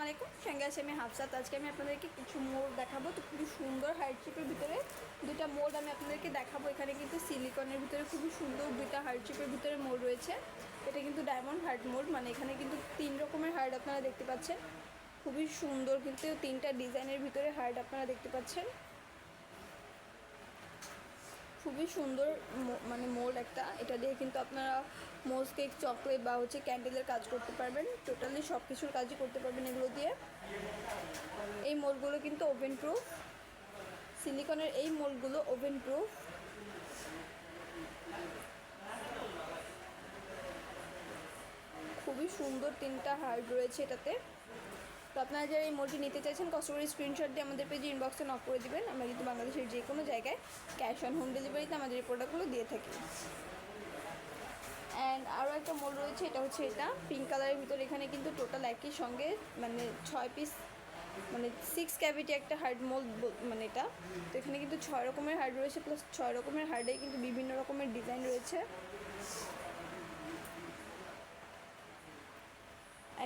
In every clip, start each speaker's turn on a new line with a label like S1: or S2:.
S1: আসসালামাইকুম, সঙ্গে আছে আমি হাফসাত। আজকে আমি আপনাদেরকে কিছু মোড দেখাবো। তো খুবই সুন্দর হার্ড শেপের ভিতরে দুইটা মোড আমি আপনাদেরকে দেখাবো। এখানে কিন্তু সিলিকনের ভিতরে খুবই সুন্দর দুইটা হার্ড শেপের ভিতরে মোড রয়েছে। এটা কিন্তু ডায়মন্ড হার্ড মোড, মানে এখানে কিন্তু 3 রকমের হার্ড আপনারা দেখতে পাচ্ছেন। খুবই সুন্দর কিন্তু 3টা ডিজাইনের ভিতরে হার্ড আপনারা দেখতে পাচ্ছেন। খুবই সুন্দর মানে মোল্ড একটা। এটা দিয়ে কিন্তু আপনারা মোজ কেক, চকলেট বা ক্যান্ডেলের কাজ করতে পারবেন। টোটালি সব কিছুর কাজই করতে পারবেন এগুলো দিয়ে। এই মোল্ডগুলো কিন্তু ওভেন প্রুফ। সিলিকনের এই মোল্ডগুলো ওভেন প্রুফ। খুবই সুন্দর 3টা হার্ড রয়েছে এটাতে। তো আপনারা যারা এই মোল্ডটি নিতে চাইছেন, কষ্ট করে স্ক্রিনশট দিয়ে আমাদের পেজে ইনবক্সে নক করে দেবেন। আমরা কিন্তু বাংলাদেশের যে কোনো জায়গায় ক্যাশ অন হোম ডেলিভারিতে আমাদের এই প্রোডাক্টগুলো দিয়ে থাকি। অ্যান্ড আরও একটা মোল্ড রয়েছে, এটা এটা পিঙ্ক কালারের ভিতরে। এখানে কিন্তু টোটাল একই সঙ্গে মানে 6 পিস, মানে 6 ক্যাভিটি একটা হার্ড মোল্ড, মানে এটা। তো এখানে কিন্তু 6 রকমের হার্ড রয়েছে, প্লাস 6 রকমের হার্ডে কিন্তু বিভিন্ন রকমের ডিজাইন রয়েছে।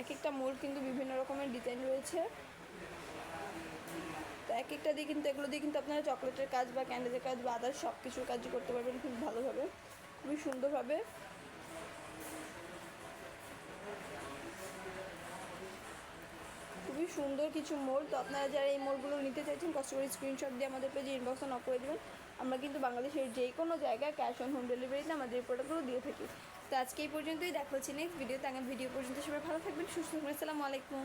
S1: এক একটা মোল্ড কিন্তু বিভিন্ন রকমের ডিজাইন রয়েছে। তো এক একটা দিয়ে কিন্তু এগুলো দিয়ে কিন্তু আপনারা চকলেটের কাজ বা ক্যান্ডেলের কাজ বা আদার সব কিছুর কাজই করতে পারবেন খুব ভালোভাবে, খুবই সুন্দরভাবে। খুবই সুন্দর কিছু মোল্ড। তো আপনারা যারা এই মোল্ডগুলো নিতে চাইছেন, কষ্ট করে স্ক্রিনশট দিয়ে আমাদের পেজে ইনবক্সে নক করে দেবেন। আমরা কিন্তু বাংলাদেশের যে কোনো জায়গায় ক্যাশ অন হোম ডেলিভারিতে আমাদের এই প্রোডাক্টগুলো দিয়ে থাকি। তো আজকে এই পর্যন্তই, দেখা হচ্ছে নেক্সট ভিডিওতে। আগামী ভিডিও পর্যন্ত সবাই ভালো থাকবেন, সুস্থ থাকবেন। আসসালামু আলাইকুম।